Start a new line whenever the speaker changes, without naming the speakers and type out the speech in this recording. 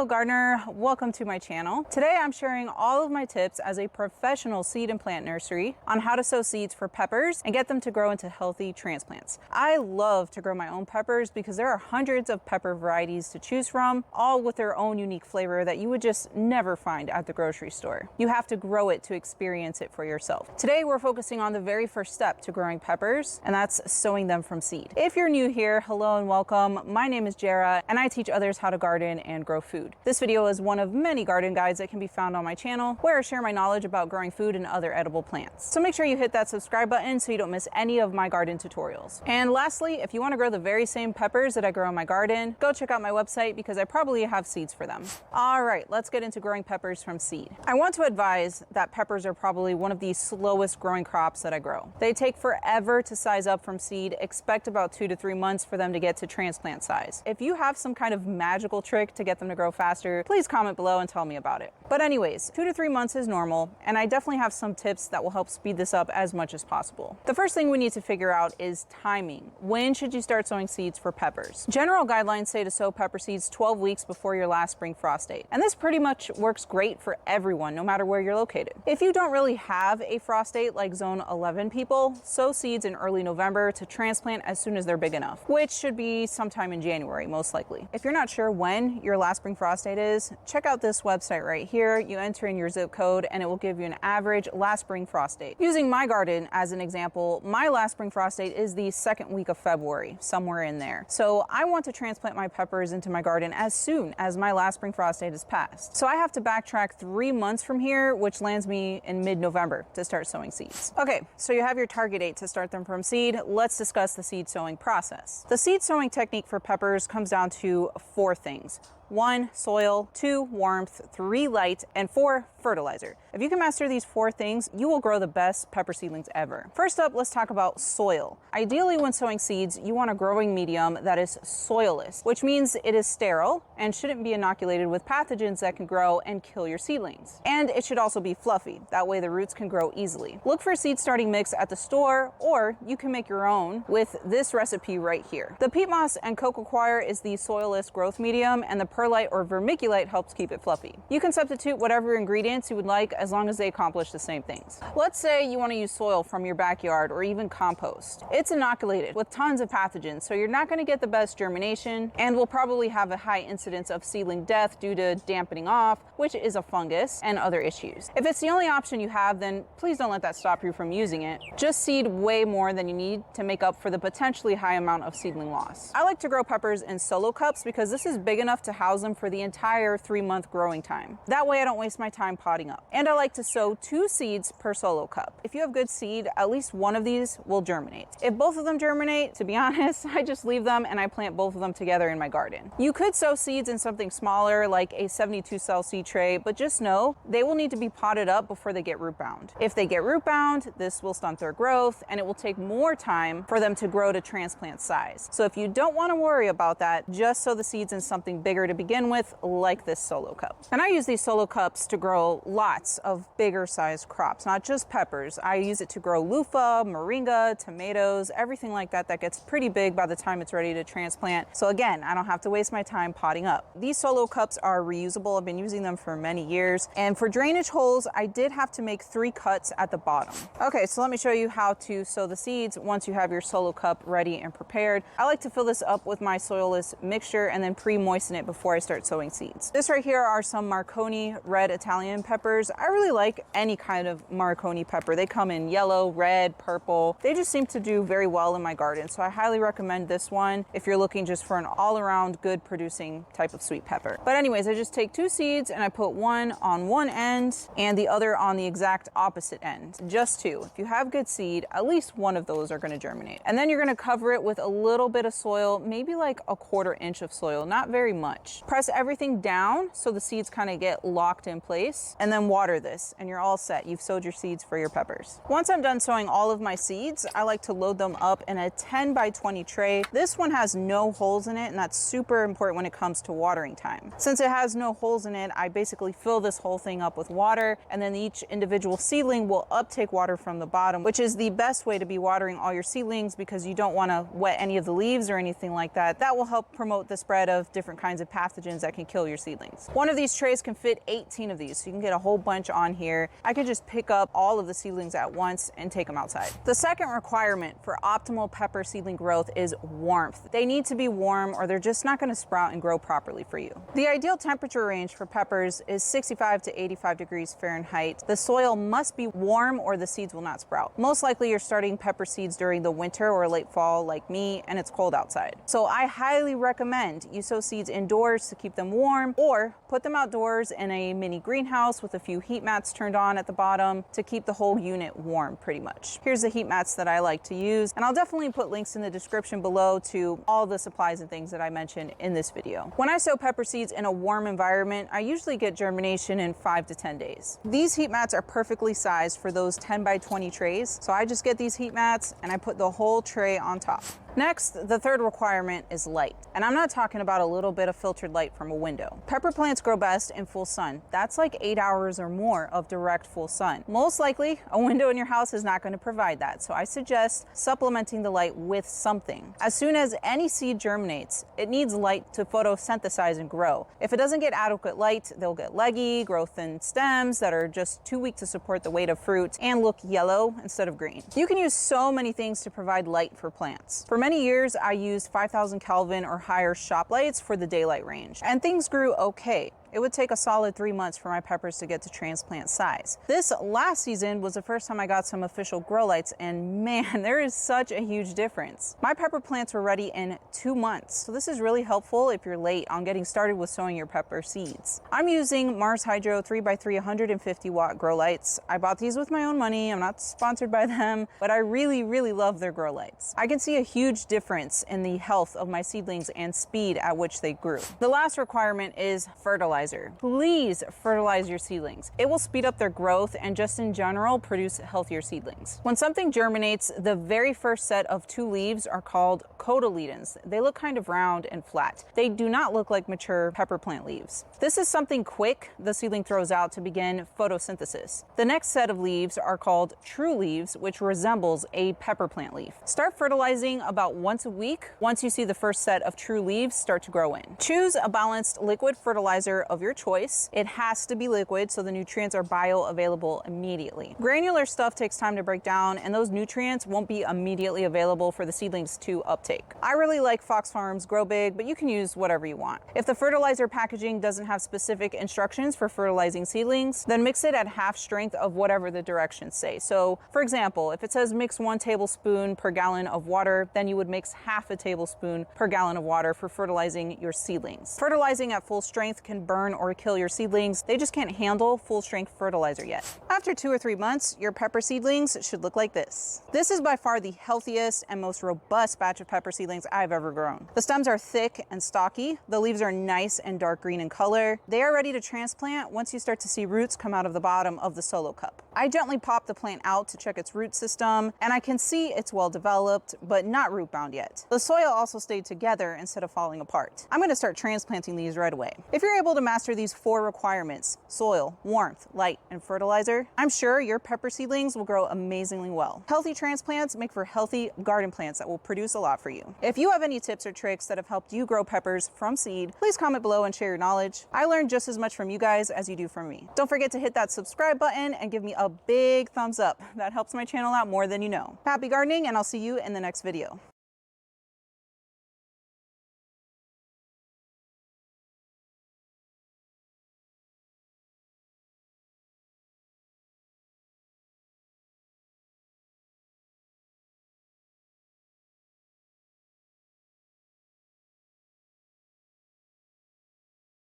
Hello gardener, welcome to my channel. Today I'm sharing all of my tips as a professional seed and plant nursery on how to sow seeds for peppers and get them to grow into healthy transplants. I love to grow my own peppers because there are hundreds of pepper varieties to choose from, all with their own unique flavor that you would just never find at the grocery store. You have to grow it to experience it for yourself. Today we're focusing on the very first step to growing peppers, and that's sowing them from seed. If you're new here, hello and welcome. My name is Jara and I teach others how to garden and grow food. This video is one of many garden guides that can be found on my channel where I share my knowledge about growing food and other edible plants. So make sure you hit that subscribe button so you don't miss any of my garden tutorials. And lastly, if you want to grow the very same peppers that I grow in my garden, go check out my website because I probably have seeds for them. All right, let's get into growing peppers from seed. I want to advise that peppers are probably one of the slowest growing crops that I grow. They take forever to size up from seed. Expect about 2 to 3 months for them to get to transplant size. If you have some kind of magical trick to get them to grow faster, please comment below and tell me about it. But anyways, 2 to 3 months is normal, and I definitely have some tips that will help speed this up as much as possible. The first thing we need to figure out is timing. When should you start sowing seeds for peppers? General guidelines say to sow pepper seeds 12 weeks before your last spring frost date. And this pretty much works great for everyone, no matter where you're located. If you don't really have a frost date like zone 11 people, sow seeds in early November to transplant as soon as they're big enough, which should be sometime in January, most likely. If you're not sure when your last spring frost date is, check out this website right here. You enter in your zip code and it will give you an average last spring frost date. Using my garden as an example, my last spring frost date is the second week of February, somewhere in there. So I want to transplant my peppers into my garden as soon as my last spring frost date is passed. So I have to backtrack 3 months from here, which lands me in mid-November to start sowing seeds. Okay, so you have your target date to start them from seed. Let's discuss the seed sowing process. The seed sowing technique for peppers comes down to 4 things. 1, soil, 2, warmth, 3, light, and 4, fertilizer. If you can master these 4 things, you will grow the best pepper seedlings ever. First up, let's talk about soil. Ideally, when sowing seeds, you want a growing medium that is soilless, which means it is sterile and shouldn't be inoculated with pathogens that can grow and kill your seedlings. And it should also be fluffy. That way the roots can grow easily. Look for a seed starting mix at the store, or you can make your own with this recipe right here. The peat moss and coco coir is the soilless growth medium, and the perlite or vermiculite helps keep it fluffy. You can substitute whatever ingredients you would like as long as they accomplish the same things. Let's say you want to use soil from your backyard or even compost. It's inoculated with tons of pathogens, so you're not going to get the best germination and will probably have a high incidence of seedling death due to dampening off, which is a fungus, and other issues. If it's the only option you have, then please don't let that stop you from using it. Just seed way more than you need to make up for the potentially high amount of seedling loss. I like to grow peppers in solo cups because this is big enough to house them for the entire 3-month growing time. That way I don't waste my time potting up. And I like to sow 2 seeds per solo cup. If you have good seed, at least one of these will germinate. If both of them germinate, to be honest, I just leave them and I plant both of them together in my garden. You could sow seeds in something smaller like a 72 cell seed tray, but just know they will need to be potted up before they get root bound. If they get root bound, this will stunt their growth and it will take more time for them to grow to transplant size. So if you don't want to worry about that, just sow the seeds in something bigger to begin with, like this solo cup. And I use these solo cups to grow lots of bigger sized crops, not just peppers. I use it to grow loofah, moringa, tomatoes, everything like that that gets pretty big by the time it's ready to transplant. So again, I don't have to waste my time potting up. These solo cups are reusable. I've been using them for many years. And for drainage holes, I did have to make 3 cuts at the bottom. Okay, so let me show you how to sow the seeds once you have your solo cup ready and prepared. I like to fill this up with my soilless mixture and then pre-moisten it before I start sowing seeds. This right here are some Marconi red Italian peppers. I really like any kind of Marconi pepper. They come in yellow, red, purple. They just seem to do very well in my garden. So I highly recommend this one if you're looking just for an all-around good producing type of sweet pepper. But anyways, I just take 2 seeds and I put one on one end and the other on the exact opposite end. Just 2. If you have good seed, at least one of those are going to germinate. And then you're going to cover it with a little bit of soil, maybe like a 1/4 inch of soil, not very much. Press everything down so the seeds kind of get locked in place, and then water this and you're all set. You've sowed your seeds for your peppers. Once I'm done sowing all of my seeds, I like to load them up in a 10 by 20 tray. This one has no holes in it, and that's super important when it comes to watering time. Since it has no holes in it, I basically fill this whole thing up with water, and then each individual seedling will uptake water from the bottom, which is the best way to be watering all your seedlings because you don't want to wet any of the leaves or anything like that. That will help promote the spread of different kinds of pathogens pathogens that can kill your seedlings. One of these trays can fit 18 of these, so you can get a whole bunch on here. I could just pick up all of the seedlings at once and take them outside. The second requirement for optimal pepper seedling growth is warmth. They need to be warm or they're just not going to sprout and grow properly for you. The ideal temperature range for peppers is 65 to 85 degrees Fahrenheit. The soil must be warm or the seeds will not sprout. Most likely you're starting pepper seeds during the winter or late fall like me, and it's cold outside. So I highly recommend you sow seeds indoors to keep them warm, or put them outdoors in a mini greenhouse with a few heat mats turned on at the bottom to keep the whole unit warm pretty much. Here's the heat mats that I like to use, and I'll definitely put links in the description below to all the supplies and things that I mentioned in this video. When I sow pepper seeds in a warm environment, I usually get germination in 5 to 10 days. These heat mats are perfectly sized for those 10 by 20 trays, so I just get these heat mats and I put the whole tray on top. Next, the third requirement is light. And I'm not talking about a little bit of filtered light from a window. Pepper plants grow best in full sun. That's like 8 hours or more of direct full sun. Most likely, a window in your house is not going to provide that, so I suggest supplementing the light with something. As soon as any seed germinates, it needs light to photosynthesize and grow. If it doesn't get adequate light, they'll get leggy, grow thin stems that are just too weak to support the weight of fruit, and look yellow instead of green. You can use so many things to provide light for plants. For many years, I used 5,000 Kelvin or higher shop lights for the daylight range, and things grew okay. It would take a solid 3 months for my peppers to get to transplant size. This last season was the first time I got some official grow lights, and man, there is such a huge difference. My pepper plants were ready in 2 months, so this is really helpful if you're late on getting started with sowing your pepper seeds. I'm using Mars Hydro 3x3 150 watt grow lights. I bought these with my own money. I'm not sponsored by them, but I really love their grow lights. I can see a huge difference in the health of my seedlings and speed at which they grew. The last requirement is fertilizer. Please fertilize your seedlings. It will speed up their growth and just in general produce healthier seedlings. When something germinates, the very first set of 2 leaves are called cotyledons. They look kind of round and flat. They do not look like mature pepper plant leaves. This is something quick the seedling throws out to begin photosynthesis. The next set of leaves are called true leaves, which resembles a pepper plant leaf. Start fertilizing about once a week once you see the first set of true leaves start to grow in. Choose a balanced liquid fertilizer of your choice. It has to be liquid so the nutrients are bioavailable immediately. Granular stuff takes time to break down, and those nutrients won't be immediately available for the seedlings to uptake. I really like Fox Farms Grow Big, but you can use whatever you want. If the fertilizer packaging doesn't have specific instructions for fertilizing seedlings, then mix it at half strength of whatever the directions say. So, for example, if it says mix 1 tablespoon per gallon of water, then you would mix half a tablespoon per gallon of water for fertilizing your seedlings. Fertilizing at full strength can burn or kill your seedlings. They just can't handle full strength fertilizer yet. After 2 or 3 months, your pepper seedlings should look like this. This is by far the healthiest and most robust batch of pepper seedlings I've ever grown. The stems are thick and stocky. The leaves are nice and dark green in color. They are ready to transplant once you start to see roots come out of the bottom of the solo cup. I gently pop the plant out to check its root system, and I can see it's well developed, but not root bound yet. The soil also stayed together instead of falling apart. I'm going to start transplanting these right away. If you're able to master these 4 requirements, soil, warmth, light, and fertilizer, I'm sure your pepper seedlings will grow amazingly well. Healthy transplants make for healthy garden plants that will produce a lot for you. If you have any tips or tricks that have helped you grow peppers from seed, please comment below and share your knowledge. I learned just as much from you guys as you do from me. Don't forget to hit that subscribe button and give me a big thumbs up. That helps my channel out more than you know. Happy gardening, and I'll see you in the next video.